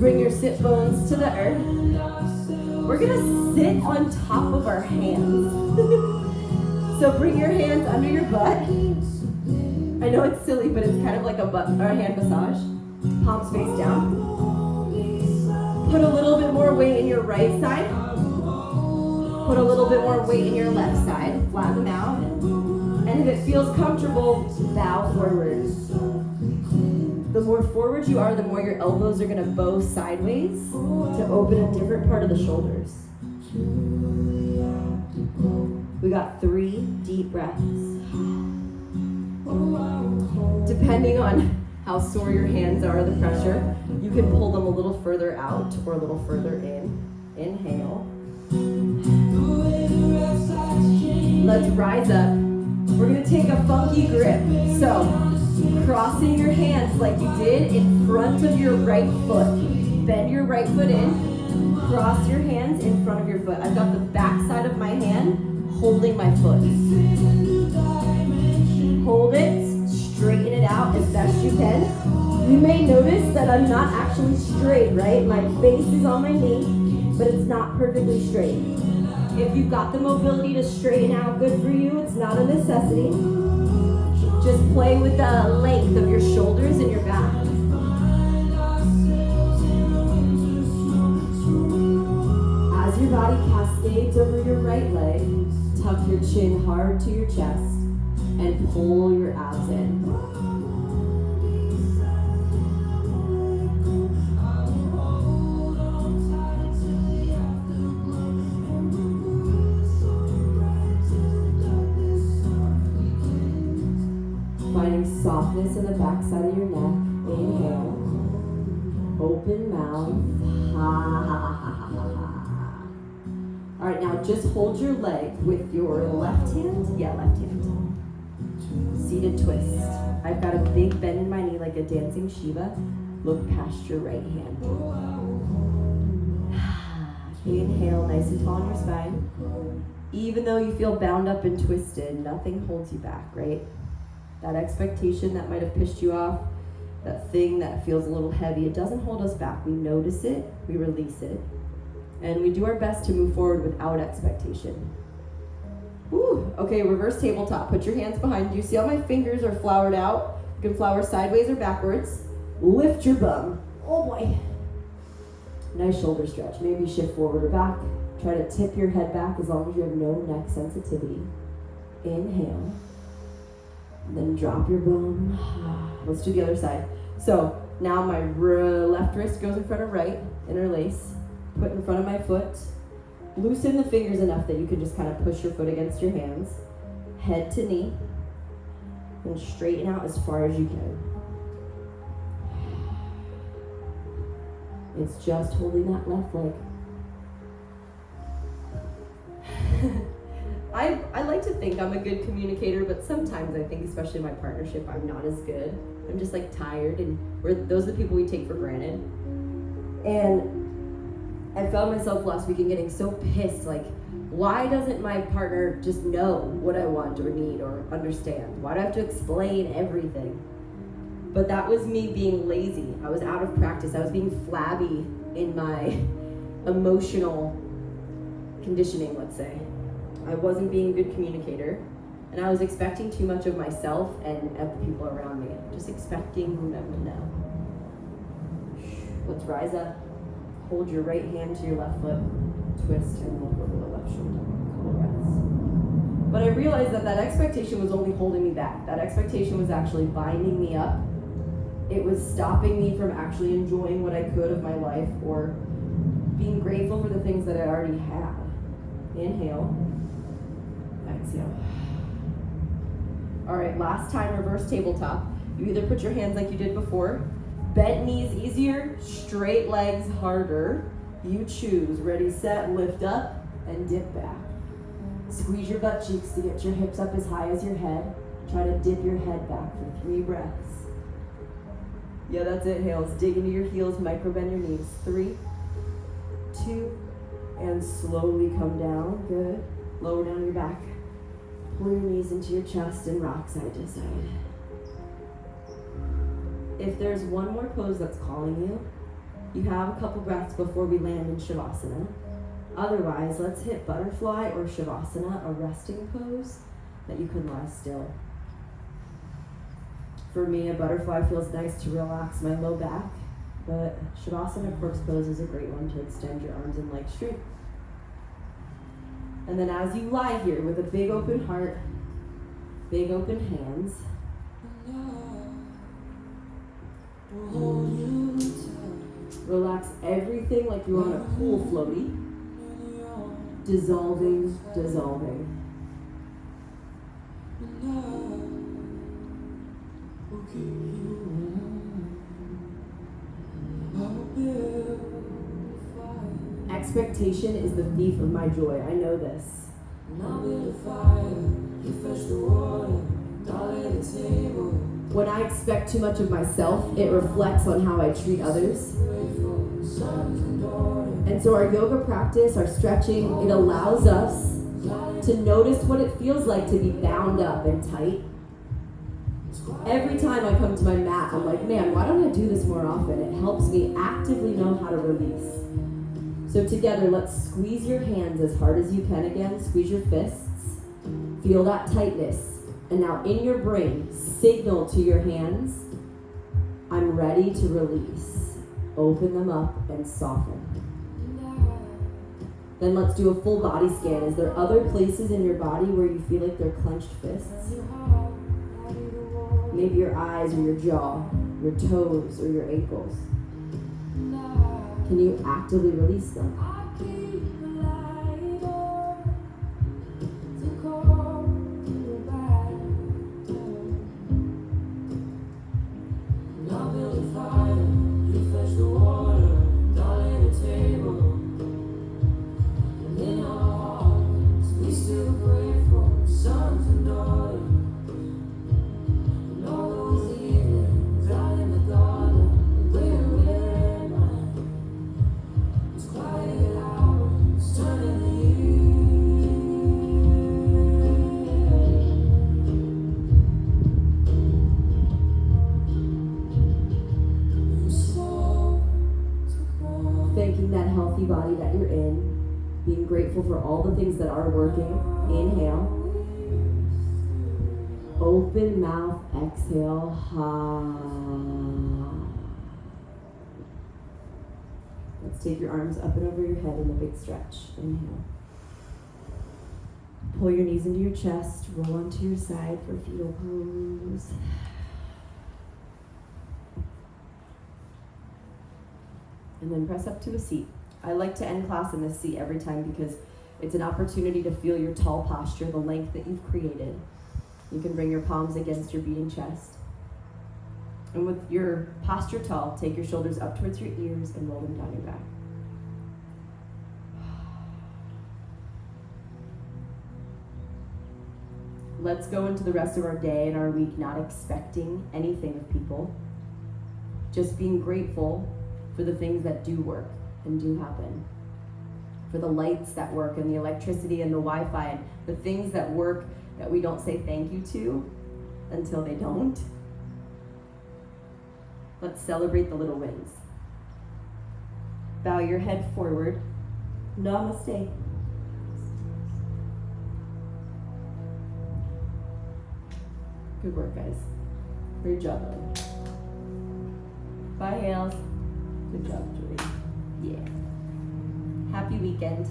Bring your sit bones to the earth. We're gonna sit on top of our hands. So bring your hands under your butt. I know it's silly, but it's kind of like a butt or a hand massage. Palms face down. Put a little bit more weight in your right side. Put a little bit more weight in your left side. Flatten them out. And if it feels comfortable, bow forward. The more forward you are, the more your elbows are gonna bow sideways to open a different part of the shoulders. We got 3 deep breaths. Depending on how sore your hands are, the pressure, you can pull them a little further out or a little further in. Inhale. Let's rise up. We're gonna take a funky grip. So, crossing your hands like you did in front of your right foot. Bend your right foot in. Cross your hands in front of your foot. I've got the back side of my hand holding my foot. Hold it. Straighten it out as best you can. You may notice that I'm not actually straight, right? My face is on my knee, but it's not perfectly straight. If you've got the mobility to straighten out, good for you. It's not a necessity. Just play with the length of your shoulders and your back. As your body cascades over your right leg, tuck your chin hard to your chest and pull your abs in. Finding softness in the back side of your neck. Inhale. Open mouth. Ha ha ha ha ha ha. All right, now just hold your leg with your left hand. Yeah, left hand. Seated twist. I've got a big bend in my knee like a dancing Shiva. Look past your right hand. Inhale, nice and tall on your spine. Even though you feel bound up and twisted, nothing holds you back, right? That expectation that might have pissed you off, that thing that feels a little heavy, it doesn't hold us back. We notice it, we release it, and we do our best to move forward without expectation. Woo. Okay, reverse tabletop. Put your hands behind you. See how my fingers are flowered out? You can flower sideways or backwards. Lift your bum. Oh boy. Nice shoulder stretch. Maybe shift forward or back. Try to tip your head back as long as you have no neck sensitivity. Inhale. And then drop your bum. Let's do the other side. So now my left wrist goes in front of right. Interlace. Put in front of my foot. Loosen the fingers enough that you can just kind of push your foot against your hands. Head to knee. And straighten out as far as you can. It's just holding that left leg. I like to think I'm a good communicator, but sometimes I think, especially in my partnership, I'm not as good. I'm just like tired, and those are the people we take for granted. And I found myself last weekend getting so pissed, like, why doesn't my partner just know what I want or need or understand? Why do I have to explain everything? But that was me being lazy. I was out of practice. I was being flabby in my emotional conditioning, let's say. I wasn't being a good communicator, and I was expecting too much of myself and of the people around me. Just expecting them to know. Let's rise up. Hold your right hand to your left foot. Twist and look over the left shoulder. Couple breaths. But I realized that that expectation was only holding me back. That expectation was actually binding me up. It was stopping me from actually enjoying what I could of my life or being grateful for the things that I already had. Inhale. Exhale. All right, last time, reverse tabletop. You either put your hands like you did before, bent knees easier, straight legs harder. You choose. Ready, set, lift up, and dip back. Squeeze your butt cheeks to get your hips up as high as your head. Try to dip your head back for 3 breaths. Yeah, that's it, Hales. Dig into your heels, micro bend your knees. 3, 2, and slowly come down. Good. Lower down your back. Pull your knees into your chest and rock side to side. If there's one more pose that's calling you, You have a couple breaths before we land in Shavasana. Otherwise, let's hit butterfly or Shavasana, a resting pose that you can lie still. For me, a butterfly feels nice to relax my low back, but Shavasana corpse pose is a great one to extend your arms in leg straight. And then as you lie here with a big open heart, big open hands, relax everything like you're on a pool floaty, dissolving, dissolving. Expectation is the thief of my joy. I know this. When I expect too much of myself, it reflects on how I treat others. And so our yoga practice, our stretching, it allows us to notice what it feels like to be bound up and tight. Every time I come to my mat, I'm like, man, why don't I do this more often? It helps me actively know how to release. So together, let's squeeze your hands as hard as you can again. Squeeze your fists. Feel that tightness. And now in your brain, signal to your hands, I'm ready to release. Open them up and soften. Then let's do a full body scan. Is there other places in your body where you feel like they're clenched fists? Maybe your eyes or your jaw, your toes or your ankles. Can you actively release them? Body that you're in, being grateful for all the things that are working. Inhale, open mouth, exhale, Let's take your arms up and over your head in a big stretch. Inhale, pull your knees into your chest, roll onto your side for fetal pose. And then press up to a seat. I like to end class in this seat every time because it's an opportunity to feel your tall posture, the length that you've created. You can bring your palms against your beating chest. And with your posture tall, take your shoulders up towards your ears and roll them down your back. Let's go into the rest of our day and our week not expecting anything of people. Just being grateful for the things that do work and do happen. For the lights that work and the electricity and the Wi-Fi and the things that work that we don't say thank you to until they don't. Let's celebrate the little wins. Bow your head forward. Namaste. Good work, guys. Great job, Lily. Bye, Hales. Good job, Julie. Yeah. Happy weekend.